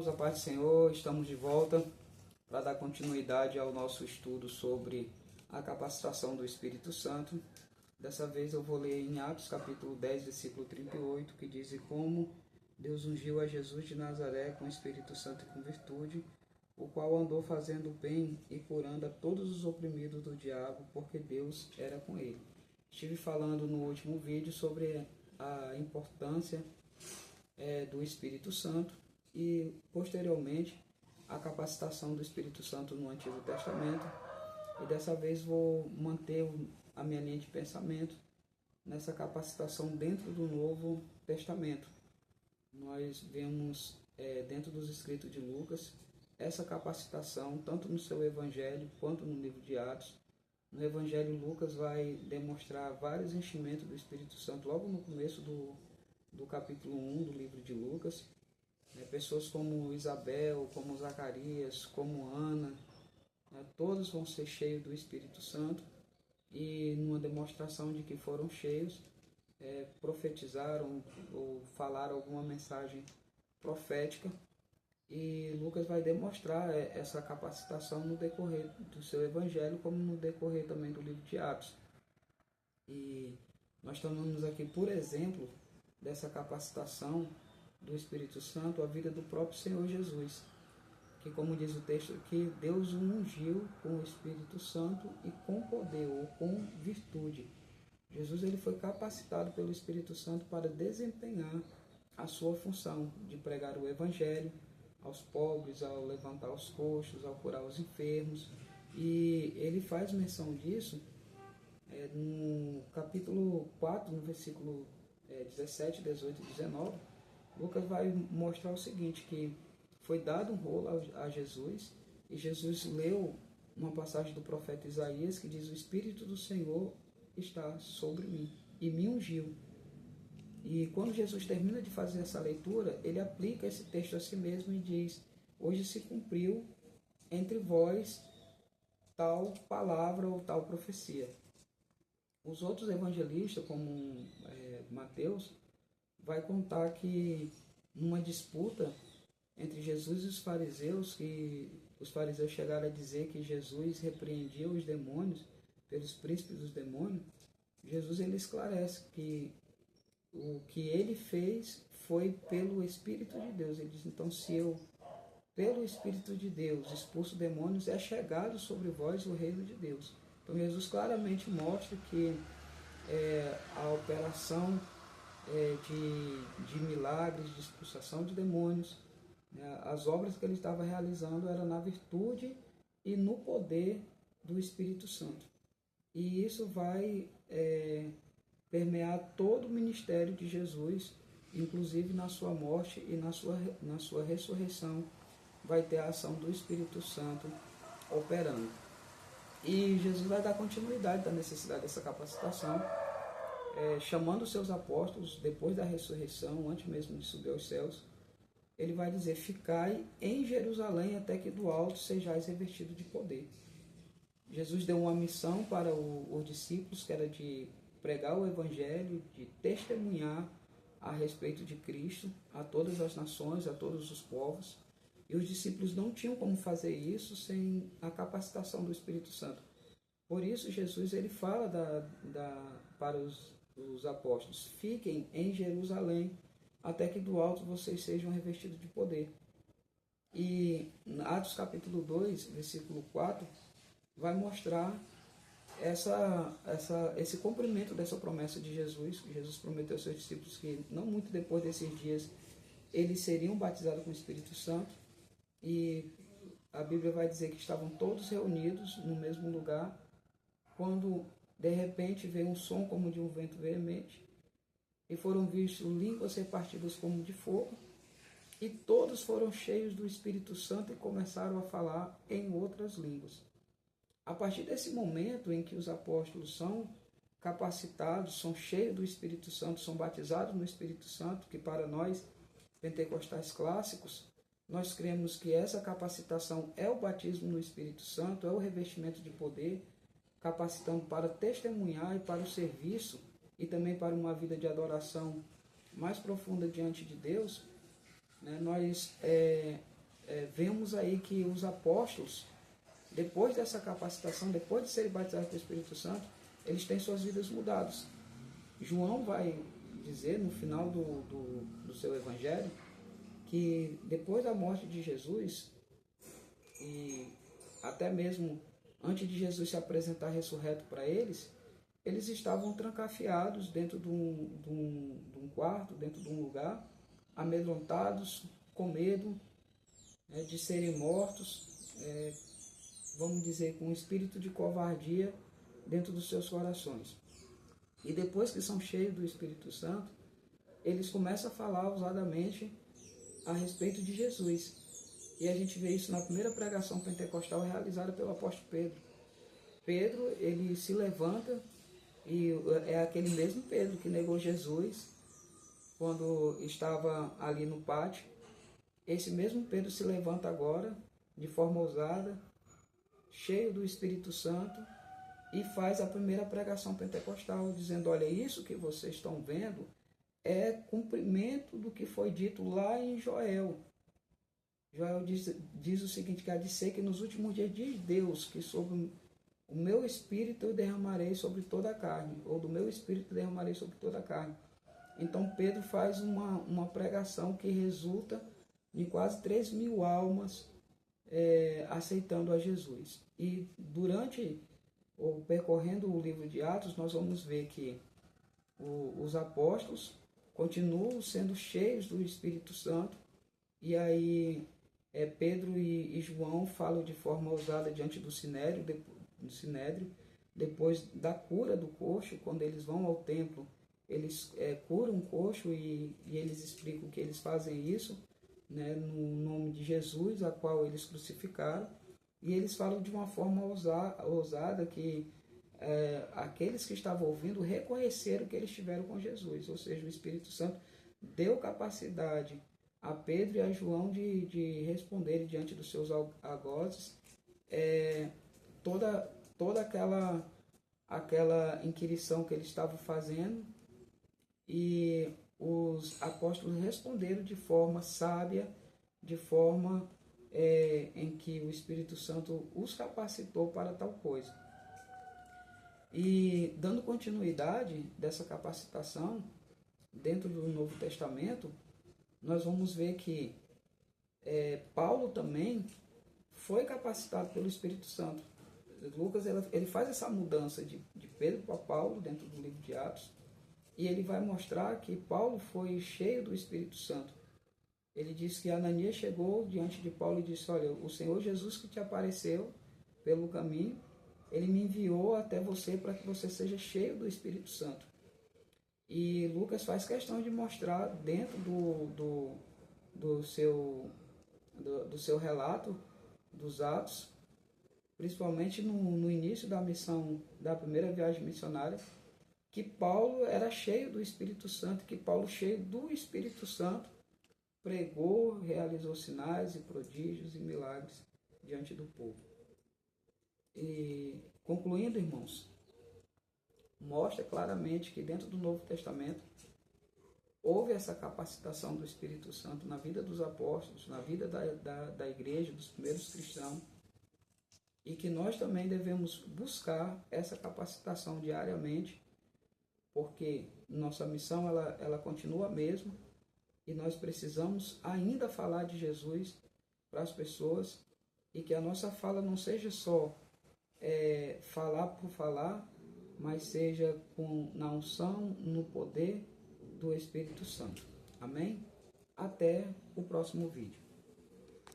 irmãos, a paz do Senhor, estamos de volta para dar continuidade ao nosso estudo sobre a capacitação do Espírito Santo. Dessa vez eu vou ler em Atos capítulo 10, versículo 38, que diz: "E como Deus ungiu a Jesus de Nazaré com o Espírito Santo e com virtude, o qual andou fazendo bem e curando a todos os oprimidos do diabo, porque Deus era com ele." Estive falando no último vídeo sobre a importância do Espírito Santo e, posteriormente, a capacitação do Espírito Santo no Antigo Testamento. E dessa vez vou manter a minha linha de pensamento nessa capacitação dentro do Novo Testamento. Nós vemos dentro dos escritos de Lucas essa capacitação tanto no seu Evangelho quanto no livro de Atos. No Evangelho, Lucas vai demonstrar vários enchimentos do Espírito Santo logo no começo do capítulo 1 do livro de Lucas. Pessoas como Isabel, como Zacarias, como Ana, todos vão ser cheios do Espírito Santo, e numa demonstração de que foram cheios, profetizaram ou falaram alguma mensagem profética, e Lucas vai demonstrar essa capacitação no decorrer do seu evangelho, como no decorrer também do livro de Atos. E nós tomamos aqui, por exemplo, dessa capacitação do Espírito Santo, a vida do próprio Senhor Jesus, que, como diz o texto aqui, Deus o ungiu com o Espírito Santo e com poder, ou com virtude. Jesus ele foi capacitado pelo Espírito Santo para desempenhar a sua função de pregar o Evangelho aos pobres, ao levantar os coxos, ao curar os enfermos. E ele faz menção disso no capítulo 4, no versículo 17, 18 e 19. Lucas vai mostrar o seguinte, que foi dado um rolo a Jesus, e Jesus leu uma passagem do profeta Isaías que diz: "O Espírito do Senhor está sobre mim e me ungiu." E quando Jesus termina de fazer essa leitura, ele aplica esse texto a si mesmo e diz: "Hoje se cumpriu entre vós tal palavra ou tal profecia." Os outros evangelistas, como Mateus, vai contar que numa disputa entre Jesus e os fariseus, que os fariseus chegaram a dizer que Jesus repreendia os demônios pelos príncipes dos demônios, Jesus ele esclarece que o que ele fez foi pelo Espírito de Deus. Ele diz: "Então, se eu, pelo Espírito de Deus, expulso demônios, é chegado sobre vós o reino de Deus." Então, Jesus claramente mostra que a operação de milagres, de expulsação de demônios, as obras que ele estava realizando eram na virtude e no poder do Espírito Santo. E isso vai permear todo o ministério de Jesus, inclusive na sua morte e na sua ressurreição, vai ter a ação do Espírito Santo operando. E Jesus vai dar continuidade da necessidade dessa capacitação, chamando os seus apóstolos depois da ressurreição, antes mesmo de subir aos céus. Ele vai dizer: "Ficai em Jerusalém até que do alto sejais revestidos de poder." Jesus deu uma missão para os discípulos, que era de pregar o Evangelho, de testemunhar a respeito de Cristo a todas as nações, a todos os povos. E os discípulos não tinham como fazer isso sem a capacitação do Espírito Santo. Por isso, Jesus ele fala para os apóstolos: "Fiquem em Jerusalém até que do alto vocês sejam revestidos de poder." E Atos capítulo 2, versículo 4, vai mostrar esse cumprimento dessa promessa de Jesus, que Jesus prometeu aos seus discípulos que não muito depois desses dias eles seriam batizados com o Espírito Santo. E a Bíblia vai dizer que estavam todos reunidos no mesmo lugar, quando de repente veio um som como de um vento veemente, e foram vistos línguas repartidas como de fogo, e todos foram cheios do Espírito Santo e começaram a falar em outras línguas. A partir desse momento em que os apóstolos são capacitados, são cheios do Espírito Santo, são batizados no Espírito Santo, que para nós, pentecostais clássicos, nós cremos que essa capacitação é o batismo no Espírito Santo, é o revestimento de poder, capacitando para testemunhar e para o serviço, e também para uma vida de adoração mais profunda diante de Deus. né, nós vemos aí que os apóstolos, depois dessa capacitação, depois de serem batizados pelo Espírito Santo, eles têm suas vidas mudadas. João vai dizer no final do seu evangelho que depois da morte de Jesus, e até mesmo antes de Jesus se apresentar ressurreto para eles, eles estavam trancafiados dentro de um quarto, dentro de um lugar, amedrontados, com medo, né, de serem mortos, vamos dizer, com um espírito de covardia dentro dos seus corações. E depois que são cheios do Espírito Santo, eles começam a falar ousadamente a respeito de Jesus. E a gente vê isso na primeira pregação pentecostal realizada pelo apóstolo Pedro. Pedro, ele se levanta, e é aquele mesmo Pedro que negou Jesus quando estava ali no pátio. Esse mesmo Pedro se levanta agora, de forma ousada, cheio do Espírito Santo, e faz a primeira pregação pentecostal, dizendo: olha, isso que vocês estão vendo é cumprimento do que foi dito lá em Joel. Joel diz o seguinte, que há de ser que nos últimos dias diz Deus que sobre o meu espírito eu derramarei sobre toda a carne, ou do meu espírito derramarei sobre toda a carne. Então Pedro faz uma pregação que resulta em quase 3.000 almas aceitando a Jesus. E durante, ou percorrendo o livro de Atos, nós vamos ver que os apóstolos continuam sendo cheios do Espírito Santo, e aí Pedro e João falam de forma ousada diante do Sinédrio, depois da cura do coxo. Quando eles vão ao templo, eles curam o coxo, e eles explicam que eles fazem isso, né, no nome de Jesus, a qual eles crucificaram, e eles falam de uma forma ousada que aqueles que estavam ouvindo reconheceram que eles estiveram com Jesus, ou seja, o Espírito Santo deu capacidade a Pedro e a João de responderem diante dos seus algozes toda aquela inquirição que eles estavam fazendo, e os apóstolos responderam de forma sábia, de forma em que o Espírito Santo os capacitou para tal coisa. E dando continuidade dessa capacitação dentro do Novo Testamento, nós vamos ver que Paulo também foi capacitado pelo Espírito Santo. Lucas ele faz essa mudança de Pedro para Paulo dentro do livro de Atos, e ele vai mostrar que Paulo foi cheio do Espírito Santo. Ele diz que Ananias chegou diante de Paulo e disse: olha, o Senhor Jesus que te apareceu pelo caminho, ele me enviou até você para que você seja cheio do Espírito Santo. E Lucas faz questão de mostrar dentro do seu relato dos Atos, principalmente no início da missão, da primeira viagem missionária, que Paulo era cheio do Espírito Santo, que Paulo, cheio do Espírito Santo, pregou, realizou sinais e prodígios e milagres diante do povo. E concluindo, irmãos, mostra claramente que dentro do Novo Testamento houve essa capacitação do Espírito Santo na vida dos apóstolos, na vida da igreja, dos primeiros cristãos, e que nós também devemos buscar essa capacitação diariamente, porque nossa missão ela continua a mesma, e nós precisamos ainda falar de Jesus para as pessoas, e que a nossa fala não seja só falar por falar, mas seja na unção, no poder do Espírito Santo. Amém? Até o próximo vídeo.